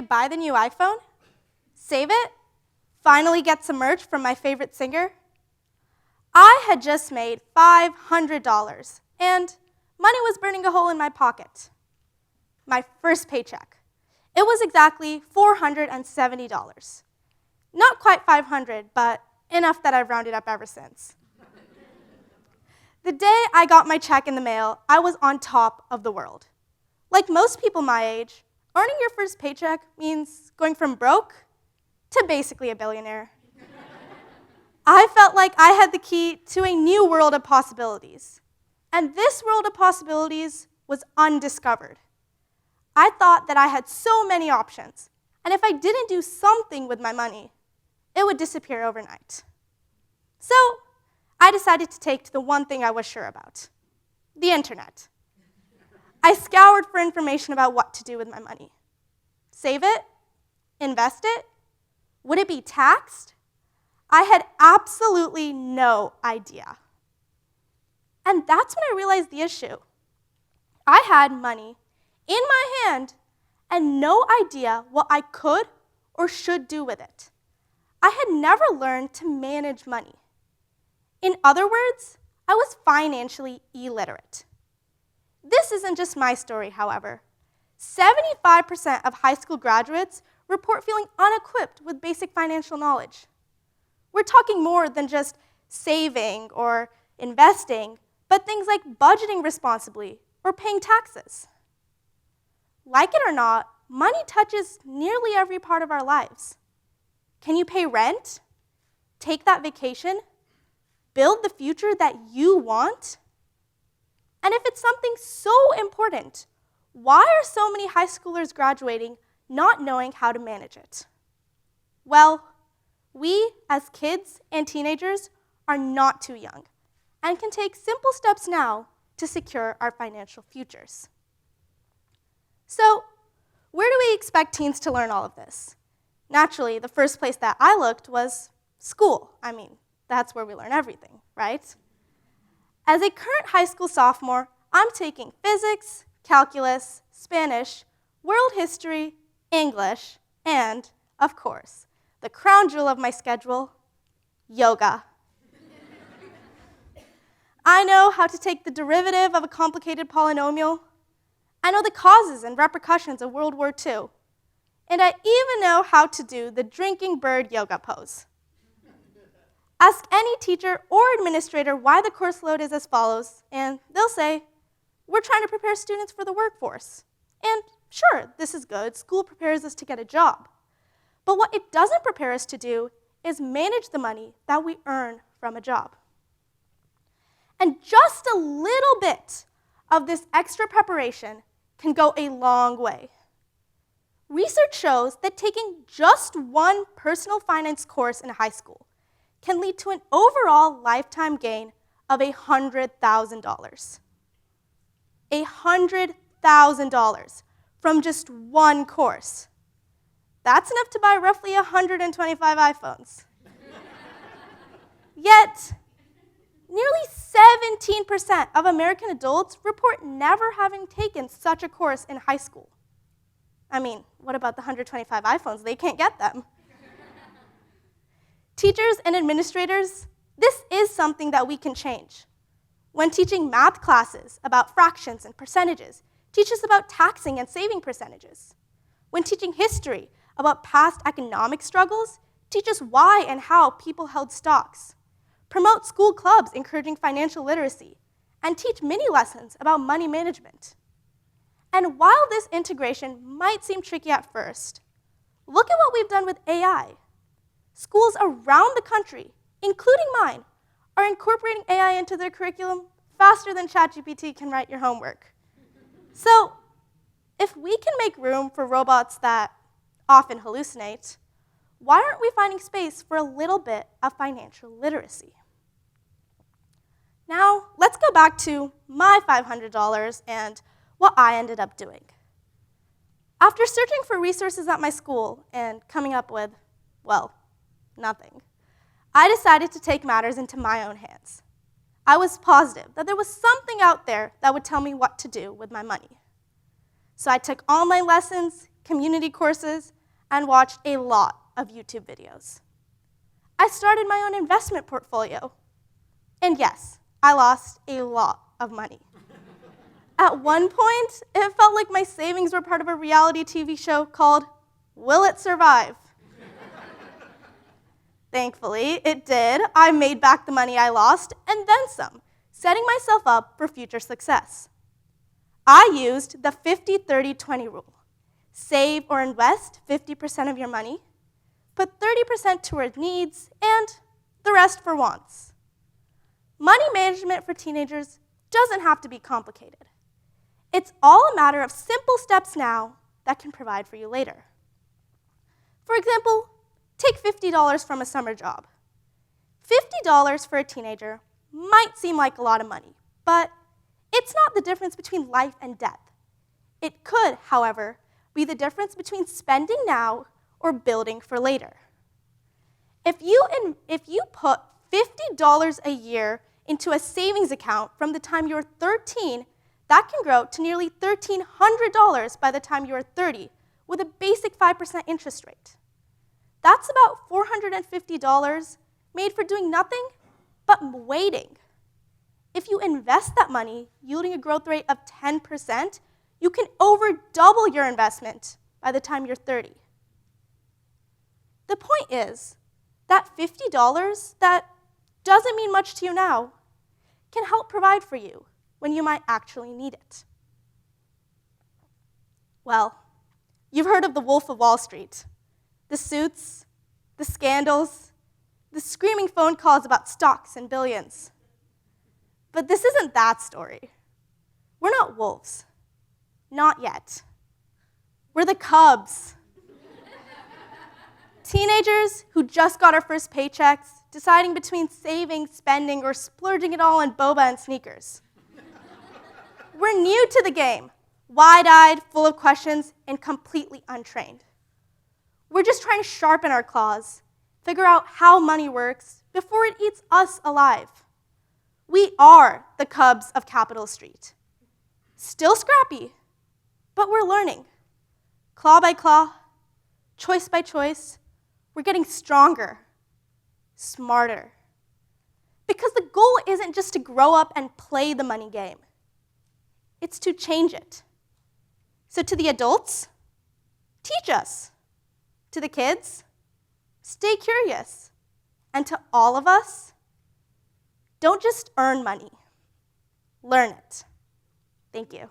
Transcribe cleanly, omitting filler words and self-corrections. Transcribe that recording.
I buy the new iPhone, save it, finally get some merch from my favorite singer? I had just made $500, and money was burning a hole in my pocket. My first paycheck. It was exactly $470. Not quite 500, but enough that I've rounded up ever since. The day I got my check in the mail, I was on top of the world. Like most people my age, earning your first paycheck means going from broke to basically a billionaire. I felt like I had the key to a new world of possibilities. And this world of possibilities was undiscovered. I thought that I had so many options, and if I didn't do something with my money, it would disappear overnight. So I decided to take to the one thing I was sure about, the internet. I scoured for information about what to do with my money. Save it? Invest it? Would it be taxed? I had absolutely no idea. And that's when I realized the issue. I had money in my hand and no idea what I could or should do with it. I had never learned to manage money. In other words, I was financially illiterate. This isn't just my story, however. 75% of high school graduates report feeling unequipped with basic financial knowledge. We're talking more than just saving or investing, but things like budgeting responsibly or paying taxes. Like it or not, money touches nearly every part of our lives. Can you pay rent? Take that vacation? Build the future that you want? And if it's something so important, why are so many high schoolers graduating not knowing how to manage it? Well, we, as kids and teenagers, are not too young and can take simple steps now to secure our financial futures. So, where do we expect teens to learn all of this? Naturally, the first place that I looked was school. I mean, that's where we learn everything, right? As a current high school sophomore, I'm taking physics, calculus, Spanish, world history, English, and, of course, the crown jewel of my schedule, yoga. I know how to take the derivative of a complicated polynomial. I know the causes and repercussions of World War II. And I even know how to do the drinking bird yoga pose. Ask any teacher or administrator why the course load is as follows, and they'll say, we're trying to prepare students for the workforce. And sure, this is good. School prepares us to get a job. But what it doesn't prepare us to do is manage the money that we earn from a job. And just a little bit of this extra preparation can go a long way. Research shows that taking just one personal finance course in high school can lead to an overall lifetime gain of $100,000. $100,000 from just one course. That's enough to buy roughly 125 iPhones. Yet, nearly 17% of American adults report never having taken such a course in high school. I mean, what about the 125 iPhones? They can't get them. Teachers and administrators, this is something that we can change. When teaching math classes about fractions and percentages, teach us about taxing and saving percentages. When teaching history about past economic struggles, teach us why and how people held stocks. Promote school clubs encouraging financial literacy, and teach mini lessons about money management. And while this integration might seem tricky at first, look at what we've done with AI. Schools around the country, including mine, are incorporating AI into their curriculum faster than ChatGPT can write your homework. So, if we can make room for robots that often hallucinate, why aren't we finding space for a little bit of financial literacy? Now, let's go back to my $500 and what I ended up doing. After searching for resources at my school and coming up with, well, nothing, I decided to take matters into my own hands. I was positive that there was something out there that would tell me what to do with my money. So I took online lessons, community courses, and watched a lot of YouTube videos. I started my own investment portfolio. And yes, I lost a lot of money. At one point, it felt like my savings were part of a reality TV show called Will It Survive? Thankfully, it did. I made back the money I lost, and then some, setting myself up for future success. I used the 50-30-20 rule. Save or invest 50% of your money, put 30% toward needs, and the rest for wants. Money management for teenagers doesn't have to be complicated. It's all a matter of simple steps now that can provide for you later. For example, take $50 from a summer job. $50 for a teenager might seem like a lot of money, but it's not the difference between life and death. It could, however, be the difference between spending now or building for later. If you put $50 a year into a savings account from the time you're 13, that can grow to nearly $1,300 by the time you're 30 with a basic 5% interest rate. That's about $450 made for doing nothing but waiting. If you invest that money, yielding a growth rate of 10%, you can over double your investment by the time you're 30. The point is that $50 that doesn't mean much to you now can help provide for you when you might actually need it. Well, you've heard of the Wolf of Wall Street. The suits, the scandals, the screaming phone calls about stocks and billions. But this isn't that story. We're not wolves. Not yet. We're the cubs. Teenagers who just got our first paychecks, deciding between saving, spending, or splurging it all on boba and sneakers. We're new to the game, wide-eyed, full of questions, and completely untrained. We're just trying to sharpen our claws, figure out how money works before it eats us alive. We are the cubs of Capitol Street. Still scrappy, but we're learning. Claw by claw, choice by choice, we're getting stronger, smarter. Because the goal isn't just to grow up and play the money game. It's to change it. So to the adults, teach us. To the kids, stay curious. And to all of us, don't just earn money, learn it. Thank you.